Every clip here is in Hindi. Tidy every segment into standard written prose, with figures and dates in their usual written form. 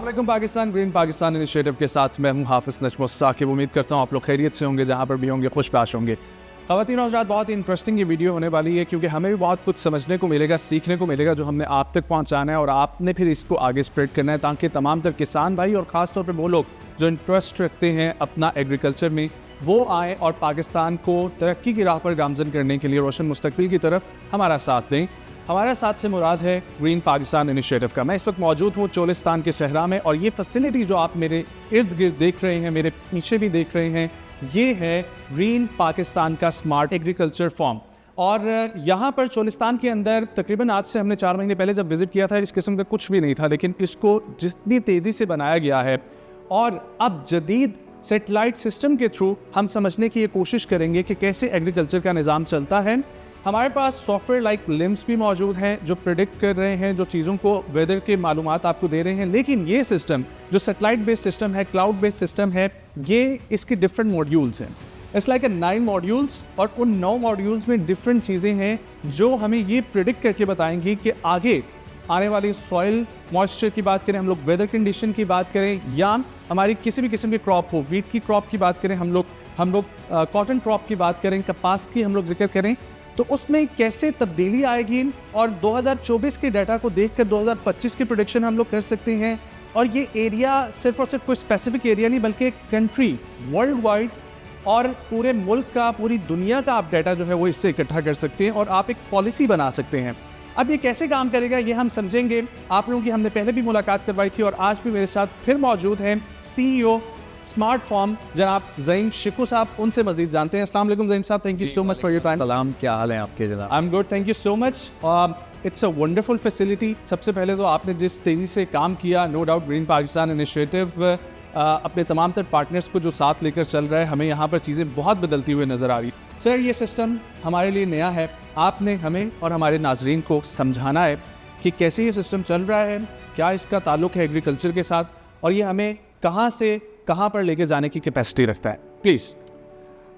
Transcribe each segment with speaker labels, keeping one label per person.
Speaker 1: अस्सलाम वालेकुम पाकिस्तान। ग्रीन पाकिस्तान इनिशिएटिव के साथ मैं हूं हाफिज़ नजमुल साकिब। उम्मीद करता हूं आप लोग खैरियत से होंगे, जहां पर भी होंगे खुशबाश होंगे। ख़वातीन और हज़रात, बहुत ही इंटरेस्टिंग ये वीडियो होने वाली है क्योंकि हमें भी बहुत कुछ समझने को मिलेगा, सीखने को मिलेगा, जो हमने आप तक पहुँचाना है और आपने फिर इसको आगे स्प्रेड करना है ताकि तमाम तर किसान भाई और ख़ास तौर पर वो लोग जो इंटरेस्ट रखते हैं अपना एग्रीकल्चर में, वो आएँ और पाकिस्तान को तरक्की की राह पर गामज़न करने के लिए, रोशन मुस्तकबिल की तरफ हमारा साथ दें। हमारा साथ से मुराद है ग्रीन पाकिस्तान इनिशिएटिव का। मैं इस वक्त मौजूद हूँ चोलिस्तान के सहरा में और ये फैसिलिटी जो आप मेरे इर्द गिर्द देख रहे हैं, मेरे पीछे भी देख रहे हैं, ये है ग्रीन पाकिस्तान का स्मार्ट एग्रीकल्चर फार्म। और यहाँ पर चोलिस्तान के अंदर तकरीबन आज से हमने 4 महीने पहले जब विज़िट किया था, इस किस्म का कुछ भी नहीं था, लेकिन इसको जितनी तेज़ी से बनाया गया है और अब जदीद सेटेलाइट सिस्टम के थ्रू हम समझने की ये कोशिश करेंगे कि कैसे एग्रीकल्चर का निज़ाम चलता है। हमारे पास सॉफ्टवेयर लाइक लिम्स भी मौजूद हैं जो प्रिडिक्ट कर रहे हैं, जो चीज़ों को वेदर के मालूमात आपको दे रहे हैं। लेकिन ये सिस्टम जो सेटेलाइट बेस्ड सिस्टम है, क्लाउड बेस्ड सिस्टम है, ये इसके डिफरेंट मॉड्यूल्स हैं। इट्स लाइक 9 मॉड्यूल्स और उन 9 मॉड्यूल्स में डिफरेंट चीज़ें हैं जो हमें ये प्रिडिक्ट करके बताएंगी कि आगे आने वाली सॉइल मॉइस्चर की बात करें, हम लोग वेदर कंडीशन की बात करें, या हमारी किसी भी किस्म की क्रॉप हो, वीट की क्रॉप की बात करें, हम लोग कॉटन क्रॉप की बात करें, कपास की हम लोग जिक्र करें, तो उसमें कैसे तब्दीली आएगी और 2024 के डाटा को देखकर 2025 की प्रेडिक्शन हम लोग कर सकते हैं। और ये एरिया सिर्फ और सिर्फ कोई स्पेसिफिक एरिया नहीं, बल्कि कंट्री वर्ल्ड वाइड और पूरे मुल्क का, पूरी दुनिया का आप डाटा जो है वो इससे इकट्ठा कर सकते हैं और आप एक पॉलिसी बना सकते हैं। अब ये कैसे काम करेगा ये हम समझेंगे। आप लोगों की हमने पहले भी मुलाकात करवाई थी और आज भी मेरे साथ फिर मौजूद हैं CEO स्मार्ट फार्म जनाब ज़हीम शिकू साहब, उनसे मजीद जानते हैं। अस्सलाम वालेकुम ज़हीम साहब, thank you so much for your time.
Speaker 2: सलाम, क्या हाल है आपके जनाब?
Speaker 1: I am good, thank you so much. It's a wonderful facility. सबसे पहले तो आपने जिस तेज़ी से काम किया, no doubt green Pakistan initiative अपने तमाम तर पार्टनर्स को जो साथ लेकर चल रहा है, हमें यहाँ पर चीज़ें बहुत बदलती हुई नज़र आ रही है। सर, ये सिस्टम हमारे लिए नया है, आपने हमें और हमारे नाजरीन को समझाना है कि कैसे ये सिस्टम चल रहा है, क्या इसका ताल्लुक़ है एग्रीकल्चर के साथ और ये हमें कहाँ से कहाँ पर लेके जाने की कैपेसिटी रखता है। प्लीज़।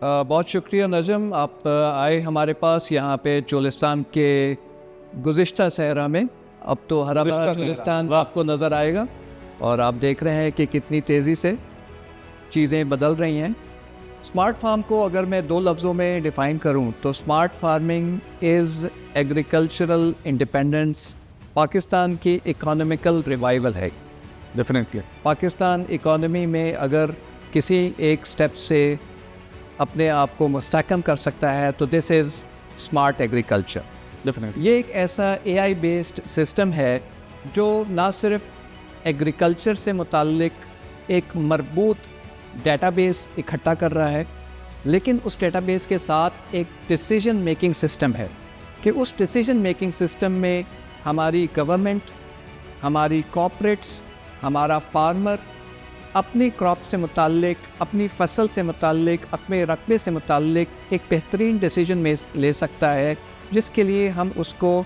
Speaker 2: बहुत शुक्रिया नजम, आप आए हमारे पास यहाँ पे चोलिस्तान के गुज़िश्ता सहरा में। अब तो हरा भरा चोलिस्तान आपको नज़र आएगा और आप देख रहे हैं कि कितनी तेज़ी से चीज़ें बदल रही हैं। स्मार्ट फार्म को अगर मैं 2 लफ्ज़ों में डिफ़ाइन करूँ तो smart farming is agricultural independence, Pakistan की इकोनॉमिकल रिवाइवल है।
Speaker 1: डेफिनेटली
Speaker 2: पाकिस्तान इकोनॉमी में अगर किसी एक स्टेप से अपने आप को मुस्तहकम कर सकता है तो this is smart agriculture.
Speaker 1: Definitely
Speaker 2: ये एक ऐसा AI बेस्ड सिस्टम है जो ना सिर्फ एग्रीकल्चर से मुताल्लिक एक मरबूत डेटाबेस इकट्ठा कर रहा है, लेकिन उस डेटाबेस के साथ एक डिसीजन मेकिंग सिस्टम है कि उस डिसीजन मेकिंग सिस्टम में हमारी गवर्नमेंट, हमारी कॉर्पोरेट्स, हमारा फार्मर अपनी क्रॉप से मुताल्लिक, अपनी फसल से मुताल्लिक, अपने रकबे से मुताल्लिक एक बेहतरीन डिसीजन में ले सकता है, जिसके लिए हम उसको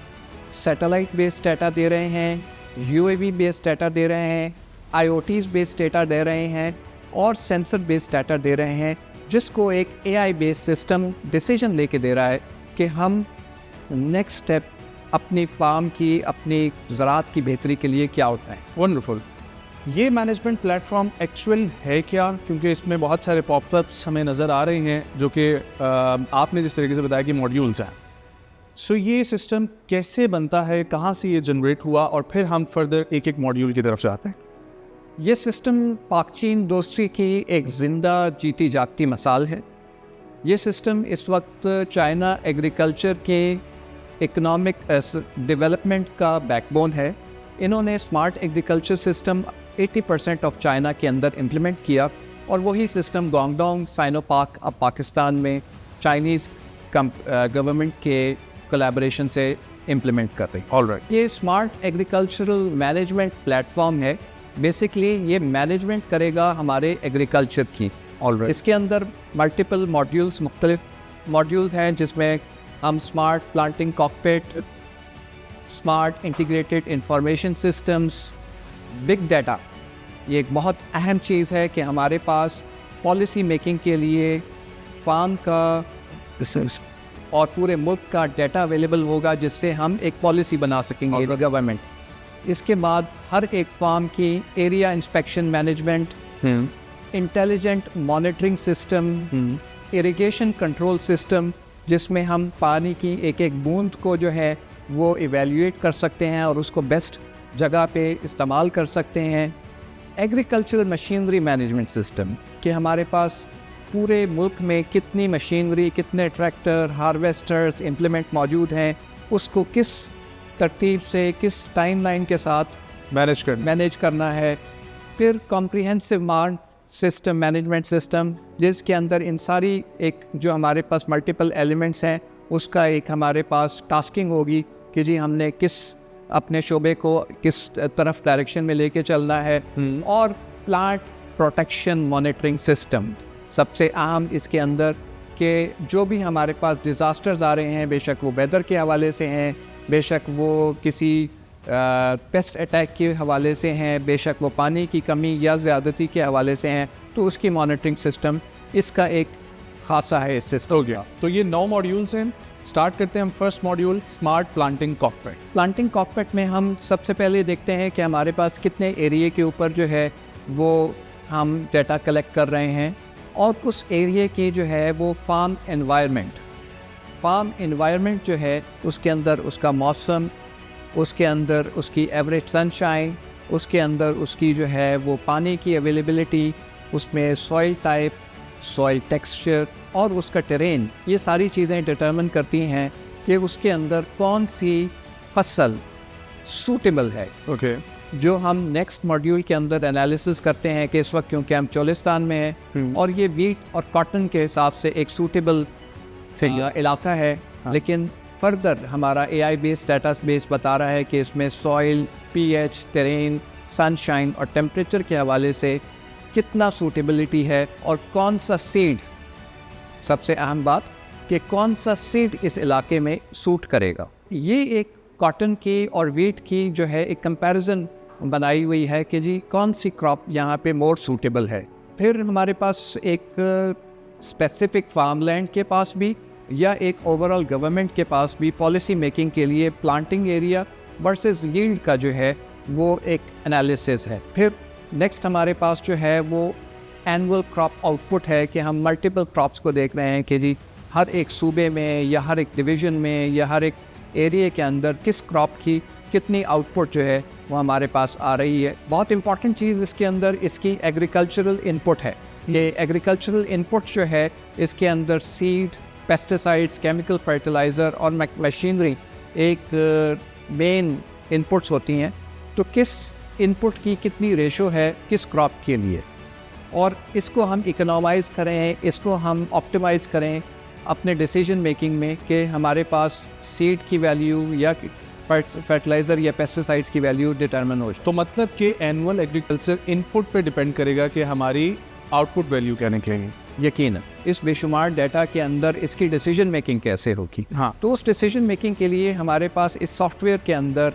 Speaker 2: सैटेलाइट बेस्ड डाटा दे रहे हैं, UAV बेस्ड डाटा दे रहे हैं, IoTs बेस्ड डाटा दे रहे हैं और सेंसर बेस्ड डाटा दे रहे हैं, जिसको एक AI बेस्ड सिस्टम डिसीजन लेके दे रहा है कि हम नेक्स्ट स्टेप अपनी फार्म की, अपनी ज़राअत की बेहतरी के लिए क्या उठाएं।
Speaker 1: वंडरफुल। ये मैनेजमेंट प्लेटफॉर्म एक्चुअल है क्या? क्योंकि इसमें बहुत सारे पॉपअप्स हमें नज़र आ रहे हैं जो कि आपने जिस तरीके से बताया कि मॉड्यूल्स हैं। सो ये सिस्टम कैसे बनता है, कहाँ से ये जनरेट हुआ और फिर हम फर्दर एक एक मॉड्यूल की तरफ जाते हैं?
Speaker 2: ये सिस्टम पाक चीन दोस्ती की एक ज़िंदा जीती जागती मिसाल है। ये सिस्टम इस वक्त चाइना एग्रीकल्चर के इकोनॉमिक डेवलपमेंट का बैकबोन है। इन्होंने smart agriculture system 80% of China के अंदर इम्प्लीमेंट किया और वही सिस्टम गुआंगडोंग साइनोपाक अब पाकिस्तान में चाइनीज़ गवर्नमेंट के कोलैबोरेशन से इम्प्लीमेंट कर रही है।
Speaker 1: ऑलराइट।
Speaker 2: ये स्मार्ट एग्रीकल्चरल मैनेजमेंट प्लेटफॉर्म है। बेसिकली ये मैनेजमेंट करेगा हमारे एग्रीकल्चर की।
Speaker 1: ऑलराइट।
Speaker 2: इसके अंदर मल्टीपल मॉड्यूल्स, मुख्तलिफ मॉड्यूल्स हैं जिसमें हम smart planting cockpit, smart integrated information systems, big data, ये एक बहुत अहम चीज़ है कि हमारे पास पॉलिसी मेकिंग के लिए फार्म का और पूरे मुल्क का डाटा अवेलेबल होगा, जिससे हम एक पॉलिसी बना सकेंगे गवर्नमेंट। इसके बाद हर एक फार्म की area inspection management, intelligent monitoring system, irrigation control system, जिसमें हम पानी की एक एक बूंद को जो है वो इवेल्युएट कर सकते हैं और उसको बेस्ट जगह पे इस्तेमाल कर सकते हैं। एग्रीकल्चरल मशीनरी मैनेजमेंट सिस्टम कि हमारे पास पूरे मुल्क में कितनी मशीनरी, कितने ट्रैक्टर, हार्वेस्टर्स, इम्प्लीमेंट मौजूद हैं, उसको किस तरतीब से, किस टाइमलाइन के साथ मैनेज करना है। फिर comprehensive mart system, management system, जिसके अंदर इन सारी एक जो हमारे पास मल्टीपल एलिमेंट्स हैं उसका एक हमारे पास टास्किंग होगी कि जी हमने किस अपने शोबे को किस तरफ डायरेक्शन में लेके चलना है। और प्लांट प्रोटेक्शन मॉनिटरिंग सिस्टम सबसे अहम इसके अंदर कि जो भी हमारे पास डिज़ास्टर्स आ रहे हैं, बेशक वो वेदर के हवाले से हैं, बेशक वो किसी पेस्ट अटैक के हवाले से हैं, बेशक वो पानी की कमी या ज़्यादती के हवाले से हैं, तो उसकी मॉनिटरिंग सिस्टम इसका एक खासा है इस सिस्टम।
Speaker 1: हो गया। तो ये 9 मॉड्यूल्स हैं। स्टार्ट करते हैं हम first module, smart planting cockpit.
Speaker 2: Planting cockpit में हम सबसे पहले देखते हैं कि हमारे पास कितने एरिया के ऊपर जो है वो हम डाटा कलेक्ट कर रहे हैं और उस एरिया की जो है वो फार्म एनवायरनमेंट जो है उसके अंदर उसका मौसम, उसके अंदर उसकी एवरेज सनशाइन, उसके अंदर उसकी जो है वो पानी की अवेलेबिलिटी, उसमें सॉइल टाइप, सॉइल टेक्सचर और उसका टेरेन, ये सारी चीज़ें डिटरमिन करती हैं कि उसके अंदर कौन सी फसल सूटेबल है।
Speaker 1: ओके।
Speaker 2: जो हम नेक्स्ट मॉड्यूल के अंदर एनालिसिस करते हैं कि इस वक्त क्योंकि हम चोलिस्तान में हैं और ये वीट और कॉटन के हिसाब से एक सूटेबल इलाका है, लेकिन फर्दर हमारा AI बेस्ड डाटा बेस बता रहा है कि इसमें सॉइल, pH, टेरेन, सनशाइन और टेम्परेचर के हवाले से कितना सूटेबिलिटी है और कौन सा सीड, सबसे अहम बात कि कौन सा सीड इस इलाके में सूट करेगा। ये एक कॉटन की और वीट की जो है एक कंपैरिजन बनाई हुई है कि जी कौन सी क्रॉप यहाँ पे मोर सूटेबल है। फिर हमारे पास एक स्पेसिफिक फार्मलैंड के पास भी या एक ओवरऑल गवर्नमेंट के पास भी पॉलिसी मेकिंग के लिए प्लांटिंग एरिया वर्सेस यील्ड का जो है वो एक एनालिसिस है। फिर नेक्स्ट हमारे पास जो है वो एनुअल क्रॉप आउटपुट है कि हम मल्टीपल क्रॉप्स को देख रहे हैं कि जी हर एक सूबे में या हर एक डिवीज़न में या हर एक एरिया के अंदर किस क्रॉप की कितनी आउटपुट जो है वो हमारे पास आ रही है। बहुत इंपॉर्टेंट चीज़ इसके अंदर इसकी एग्रीकल्चरल इनपुट है। ये एग्रीकल्चरल इनपुट जो है इसके अंदर सीड, पेस्टिसाइड्स, केमिकल फर्टिलाइज़र और मशीनरी एक मेन इनपुट्स होती हैं। तो किस इनपुट की कितनी रेशो है किस क्रॉप के लिए, और इसको हम इकोनॉमाइज़ करें, इसको हम ऑप्टिमाइज़ करें अपने डिसीजन मेकिंग में कि हमारे पास सीड की वैल्यू या फर्टिलाइज़र या पेस्टिसाइड्स की वैल्यू डिटरमिन हो जाए।
Speaker 1: तो मतलब कि एनुअल एग्रीकल्चर इनपुट पे डिपेंड करेगा कि हमारी आउटपुट वैल्यू क्या निकलेगी।
Speaker 2: यकीनन इस बेशुमार डाटा के अंदर इसकी डिसीजन मेकिंग कैसे होगी।
Speaker 1: हाँ।
Speaker 2: तो उस डिसीजन मेकिंग के लिए हमारे पास इस सॉफ्टवेयर के अंदर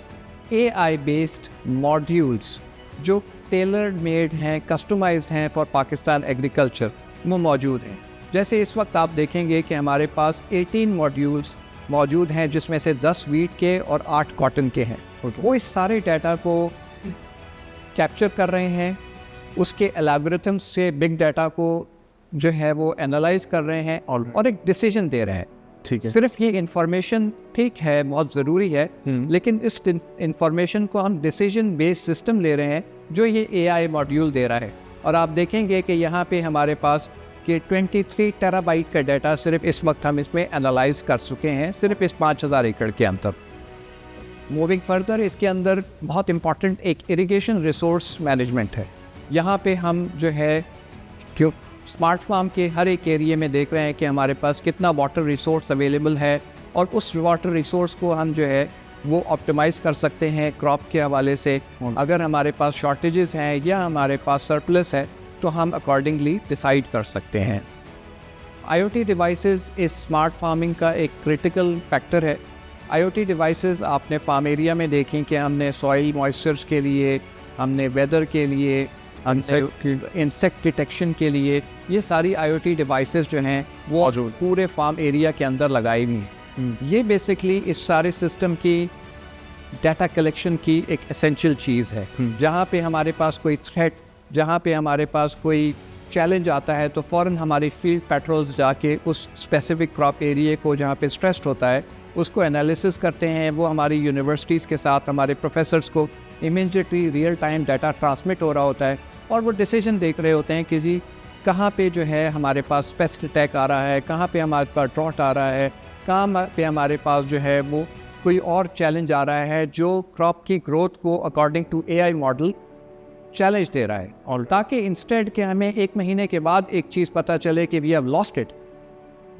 Speaker 2: AI बेस्ड मॉड्यूल्स जो टेलर्ड मेड हैं, कस्टमाइज्ड हैं फॉर पाकिस्तान एग्रीकल्चर, वो मौजूद हैं। जैसे इस वक्त आप देखेंगे कि हमारे पास 18 मॉड्यूल्स मौजूद हैं जिसमें से 10 वीट के और 8 कॉटन के हैं। वो इस सारे डाटा को कैप्चर कर रहे हैं, उसके एल्गोरिथम्स से बिग डाटा को जो है वो एनालाइज कर रहे हैं और एक डिसीजन दे रहे हैं।
Speaker 1: ठीक है।
Speaker 2: सिर्फ ये इंफॉर्मेशन ठीक है, बहुत ज़रूरी है, लेकिन इस इंफॉर्मेशन को हम डिसीजन बेस्ड सिस्टम ले रहे हैं जो ये AI मॉड्यूल दे रहा है। और आप देखेंगे कि यहाँ पे हमारे पास कि 23 टेराबाइट का डाटा सिर्फ इस वक्त हम इसमें एनालाइज कर चुके हैं, सिर्फ इस 5000 एकड़ के अंदर। मूविंग फर्दर इसके अंदर बहुत इंपॉर्टेंट एक इरिगेशन रिसोर्स मैनेजमेंट है। यहाँ पे हम जो है क्यों स्मार्ट फार्म के हर एक एरिया में देख रहे हैं कि हमारे पास कितना वाटर रिसोर्स अवेलेबल है और उस वाटर रिसोर्स को हम जो है वो ऑप्टिमाइज़ कर सकते हैं क्रॉप के हवाले से। अगर हमारे पास शॉर्टेजेस हैं या हमारे पास सरप्लस है तो हम अकॉर्डिंगली डिसाइड कर सकते हैं। IoT डिवाइसेस इस स्मार्ट फार्मिंग का एक क्रिटिकल फैक्टर है। IoT डिवाइसेस आपने फार्म एरिया में देखें कि हमने सॉइल मॉइस्चर्स के लिए, हमने वेदर के लिए, इंसेक्ट डिटेक्शन के लिए, ये सारी IoT डिवाइसेस जो हैं वो पूरे फार्म एरिया के अंदर लगाई हुई हैं। ये बेसिकली इस सारे सिस्टम की डाटा कलेक्शन की एक एसेंशियल चीज़ है। जहाँ पे हमारे पास कोई थ्रेट, जहाँ पे हमारे पास कोई चैलेंज आता है, तो फ़ौरन हमारी फील्ड पेट्रोल्स जाके उस स्पेसिफिक क्रॉप एरिया को जहाँ पे स्ट्रेस्ड होता है उसको एनालिसिस करते हैं। वो हमारी यूनिवर्सिटीज़ के साथ हमारे प्रोफेसर्स को immediately real time data transmit हो रहा होता है और वो डिसीजन देख रहे होते हैं कि जी कहाँ पे जो है हमारे पास पेस्ट अटैक आ रहा है, कहाँ पे हमारे पास ड्रॉट आ रहा है, कहाँ पे हमारे पास जो है वो कोई और चैलेंज आ रहा है जो क्रॉप की ग्रोथ को according to AI model challenge दे रहा है। और ताकि इंस्टेड के हमें 1 महीने के बाद एक चीज़ पता चले कि we have lost it,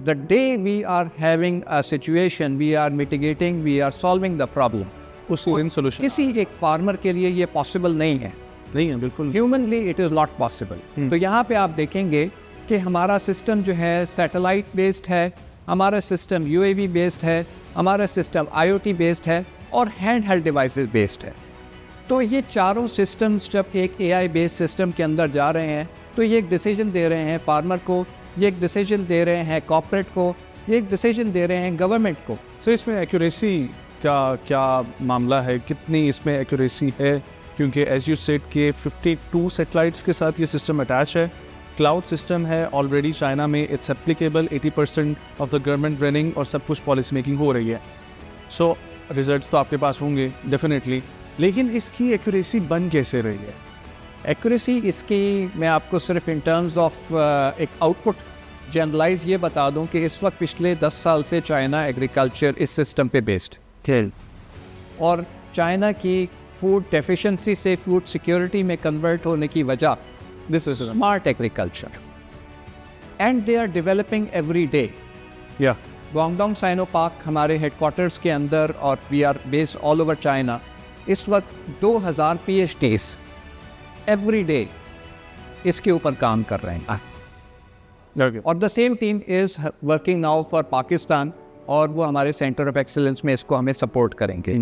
Speaker 2: the day we are having a situation, we are mitigating, we are solving the problem,
Speaker 1: उस सोल्यूशन
Speaker 2: किसी एक फार्मर के लिए ये पॉसिबल नहीं है।
Speaker 1: बिल्कुल
Speaker 2: humanly it is not possible. तो यहाँ पे आप देखेंगे कि हमारा सिस्टम जो है सैटेलाइट बेस्ड है, हमारा सिस्टम यूएवी बेस्ड है, हमारा सिस्टम आईओटी बेस्ड है और हैंड हेल्ड डिवाइसेस बेस्ड है। तो ये चारों सिस्टम्स जब एक एआई बेस्ड सिस्टम के अंदर जा रहे हैं तो ये एक डिसीजन दे रहे हैं फार्मर को, ये एक डिसीजन दे रहे हैं कॉर्पोरेट को, ये एक डिसीजन दे रहे हैं गवर्नमेंट को।
Speaker 1: सर इसमें एक्यूरेसी का क्या मामला है, कितनी इसमें एक्यूरेसी है? क्योंकि एज यू सेड के 52 सैटेलाइट्स के साथ ये सिस्टम अटैच है, क्लाउड सिस्टम है ऑलरेडी चाइना में, it's applicable 80% of the government running और सब कुछ पॉलिसी मेकिंग हो रही है। सो रिजल्ट्स तो आपके पास होंगे डेफिनेटली, लेकिन इसकी एक्यूरेसी बन कैसे रही है?
Speaker 2: एक्यूरेसी इसकी मैं आपको सिर्फ इन टर्म्स ऑफ एक आउटपुट जनरलाइज ये बता दूं कि इस वक्त पिछले 10 साल से चाइना एग्रीकल्चर इस सिस्टम पे बेस्ड है और चाइना की फूड डेफिशिएंसी से फूड सिक्योरिटी में कन्वर्ट होने की वजह this is smart agriculture and they are developing every day.
Speaker 1: या
Speaker 2: गुआंगडोंग साइनो पार्क हमारे हेडक्वार्टर्स के अंदर और we are based all over China, इस वक्त 2000 PhDs एवरी डे इसके ऊपर काम कर रहे हैं। और the same team is working now for Pakistan और वो हमारे सेंटर ऑफ एक्सीलेंस में इसको हमें सपोर्ट करेंगे।